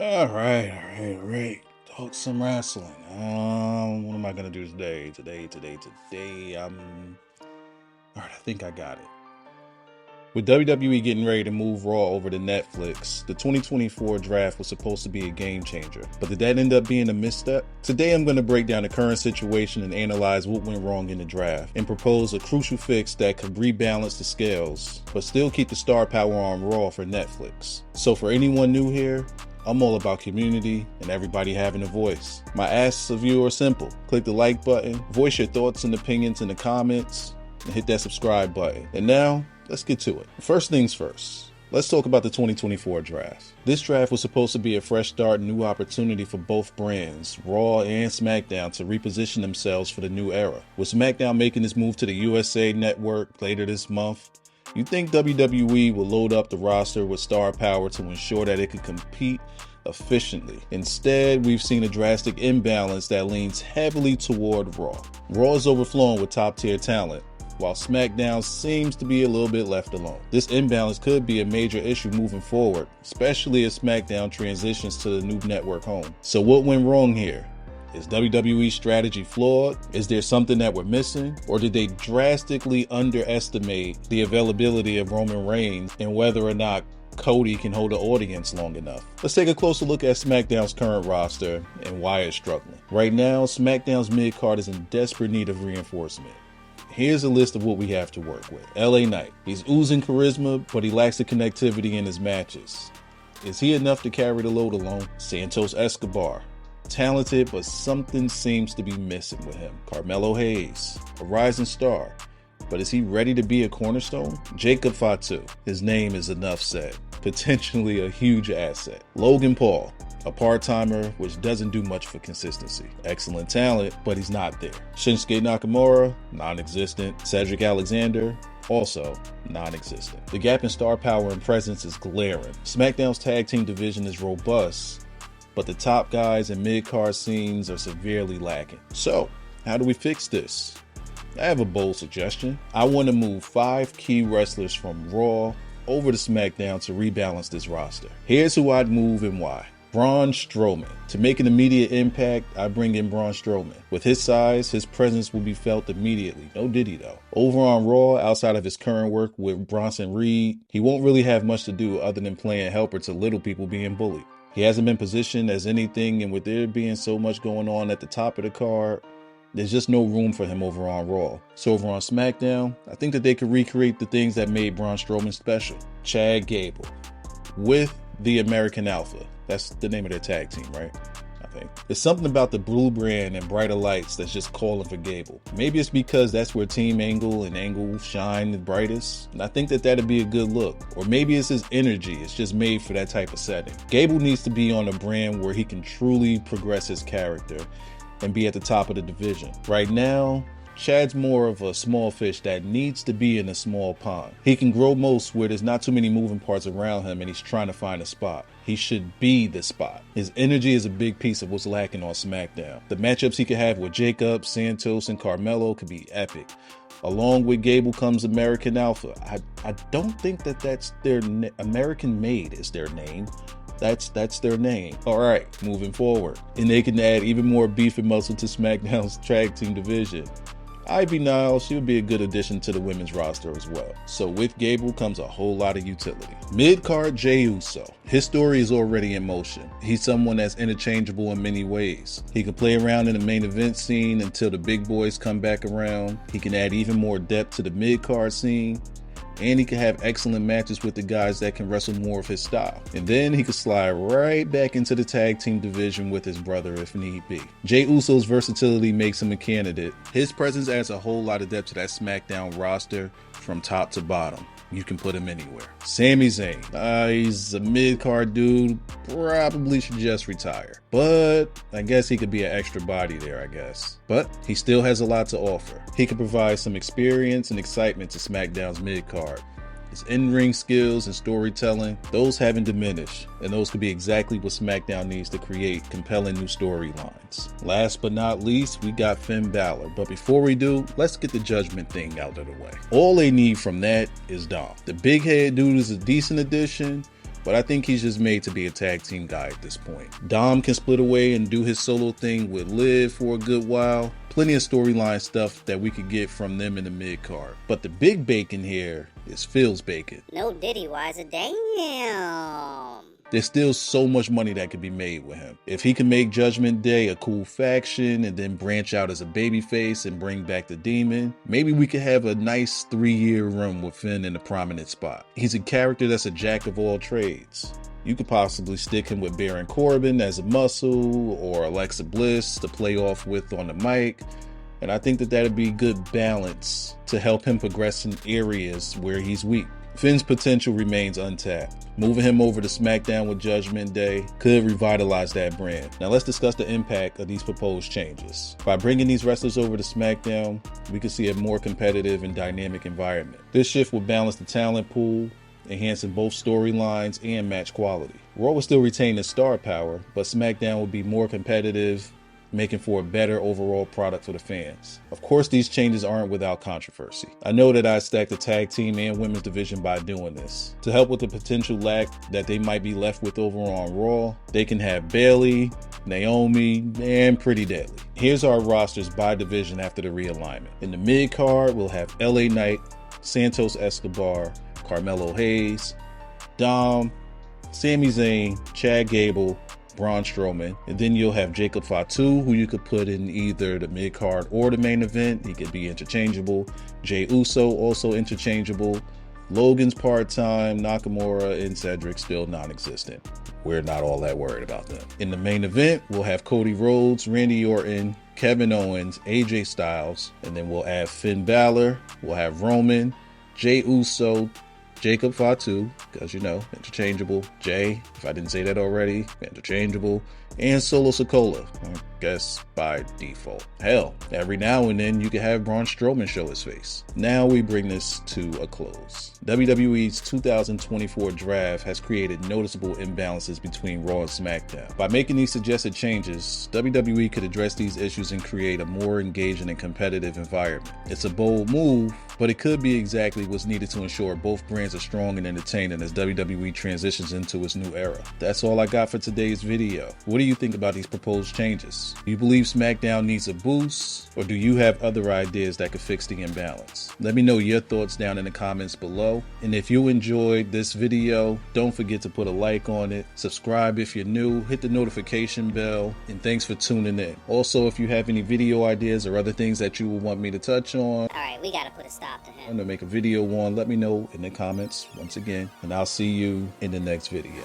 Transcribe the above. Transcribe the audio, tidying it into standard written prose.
All right. Talk some wrestling. What am I gonna do today? All right. I think I got it. With WWE getting ready to move Raw over to Netflix, the 2024 draft was supposed to be a game changer. But did that end up being a misstep? Today I'm going to break down the current situation and analyze what went wrong in the draft, and propose a crucial fix that could rebalance the scales, but still keep the star power on Raw for Netflix. So for anyone new here, I'm all about community and everybody having a voice. My asks of you are simple. Click the like button, voice your thoughts and opinions in the comments, and hit that subscribe button. And now, let's get to it. First things first, let's talk about the 2024 draft. This draft was supposed to be a fresh start and new opportunity for both brands, Raw and Smackdown, to reposition themselves for the new era. With Smackdown making this move to the USA Network later this month, you think WWE will load up the roster with star power to ensure that it could compete efficiently. Instead, we've seen a drastic imbalance that leans heavily toward Raw. Raw is overflowing with top-tier talent, while SmackDown seems to be a little bit left alone. This imbalance could be a major issue moving forward, especially as SmackDown transitions to the new network home. So what went wrong here? Is WWE's strategy flawed? Is there something that we're missing? Or did they drastically underestimate the availability of Roman Reigns and whether or not Cody can hold an audience long enough? Let's take a closer look at SmackDown's current roster and why it's struggling. Right now, SmackDown's mid-card is in desperate need of reinforcement. Here's a list of what we have to work with. LA Knight. He's oozing charisma, but he lacks the connectivity in his matches. Is he enough to carry the load alone? Santos Escobar. Talented, but something seems to be missing with him. Carmelo Hayes. A rising star, but is he ready to be a cornerstone? Jacob Fatu. His name is enough said. Potentially a huge asset. Logan Paul. A part-timer which doesn't do much for consistency. Excellent talent, but he's not there. Shinsuke Nakamura, non-existent. Cedric Alexander, also non-existent. The gap in star power and presence is glaring. SmackDown's tag team division is robust, but the top guys and mid-card scenes are severely lacking. So, how do we fix this? I have a bold suggestion. I want to move 5 key wrestlers from Raw over to SmackDown to rebalance this roster. Here's who I'd move and why. Braun Strowman. To make an immediate impact, I bring in Braun Strowman. With his size, his presence will be felt immediately. No Diddy though. Over on Raw, outside of his current work with Bronson Reed, he won't really have much to do other than playing helper to little people being bullied. He hasn't been positioned as anything, and with there being so much going on at the top of the card, there's just no room for him over on Raw. So over on SmackDown, I think that they could recreate the things that made Braun Strowman special. Chad Gable with the American Alpha. That's the name of their tag team, right? I think. There's something about the blue brand and brighter lights that's just calling for Gable. Maybe it's because that's where Team Angle and Angle shine the brightest. And I think that that'd be a good look. Or maybe it's his energy. It's just made for that type of setting. Gable needs to be on a brand where he can truly progress his character and be at the top of the division. Right now, Chad's more of a small fish that needs to be in a small pond. He can grow most where there's not too many moving parts around him and he's trying to find a spot. He should be the spot. His energy is a big piece of what's lacking on SmackDown. The matchups he could have with Jacob, Santos, and Carmelo could be epic. Along with Gable comes American Alpha. I don't think that that's their American Made is their name. That's their name. All right, moving forward. And they can add even more beef and muscle to SmackDown's tag team division. Ivy Nile, she would be a good addition to the women's roster as well. So with Gable comes a whole lot of utility. Midcard Jey Uso. His story is already in motion. He's someone that's interchangeable in many ways. He can play around in the main event scene until the big boys come back around. He can add even more depth to the midcard scene. And he can have excellent matches with the guys that can wrestle more of his style. And then he could slide right back into the tag team division with his brother if need be. Jey Uso's versatility makes him a candidate. His presence adds a whole lot of depth to that SmackDown roster from top to bottom. You can put him anywhere. Sami Zayn. He's a mid-card dude. Probably should just retire. But I guess he could be an extra body there, I guess. But he still has a lot to offer. He can provide some experience and excitement to SmackDown's mid-card. His in-ring skills and storytelling, those haven't diminished, and those could be exactly what SmackDown needs to create compelling new storylines. Last but not least, we got Finn Balor, but before we do, let's get the Judgment thing out of the way. All they need from that is Dom. The big head dude is a decent addition, but I think he's just made to be a tag team guy at this point. Dom can split away and do his solo thing with Liv for a good while. Plenty of storyline stuff that we could get from them in the mid-card. But the big bacon here is Phil's bacon. No Diddy Wiser, damn. There's still so much money that could be made with him. If he can make Judgment Day a cool faction and then branch out as a babyface and bring back the Demon, maybe we could have a nice 3-year run with Finn in a prominent spot. He's a character that's a jack of all trades. You could possibly stick him with Baron Corbin as a muscle or Alexa Bliss to play off with on the mic. And I think that that'd be good balance to help him progress in areas where he's weak. Finn's potential remains untapped. Moving him over to Smackdown with Judgment Day could revitalize that brand. Now let's discuss the impact of these proposed changes. By bringing these wrestlers over to Smackdown, we could see a more competitive and dynamic environment. This shift will balance the talent pool, enhancing both storylines and match quality. Raw will still retain its star power, but SmackDown will be more competitive, making for a better overall product for the fans. Of course, these changes aren't without controversy. I know that I stacked the tag team and women's division by doing this. To help with the potential lack that they might be left with over on Raw, they can have Bayley, Naomi, and Pretty Deadly. Here's our rosters by division after the realignment. In the mid-card, we'll have LA Knight, Santos Escobar, Carmelo Hayes, Dom, Sami Zayn, Chad Gable, Braun Strowman, and then you'll have Jacob Fatu, who you could put in either the mid-card or the main event. He could be interchangeable. Jey Uso, also interchangeable. Logan's part-time. Nakamura and Cedric still non-existent. We're not all that worried about them. In the main event, we'll have Cody Rhodes, Randy Orton, Kevin Owens, AJ Styles, and then we'll have Finn Balor. We'll have Roman, Jey Uso, Jacob Fatu, because interchangeable. Jay, if I didn't say that already, interchangeable. And Solo Sikoa, I guess by default. Hell, every now and then you can have Braun Strowman show his face. Now we bring this to a close. WWE's 2024 draft has created noticeable imbalances between Raw and SmackDown. By making these suggested changes, WWE could address these issues and create a more engaging and competitive environment. It's a bold move, but it could be exactly what's needed to ensure both brands are strong and entertaining as WWE transitions into its new era. That's all I got for today's video. What do you think about these proposed changes? Do you believe SmackDown needs a boost, or do you have other ideas that could fix the imbalance? Let me know your thoughts down in the comments below. And if you enjoyed this video, don't forget to put a like on it, subscribe if you're new, hit the notification bell, and thanks for tuning in. Also, if you have any video ideas or other things that you would want me to touch on, Alright, we gotta put a stop to him. I'm gonna make a video on, let me know in the comments once again, and I'll see you in the next video.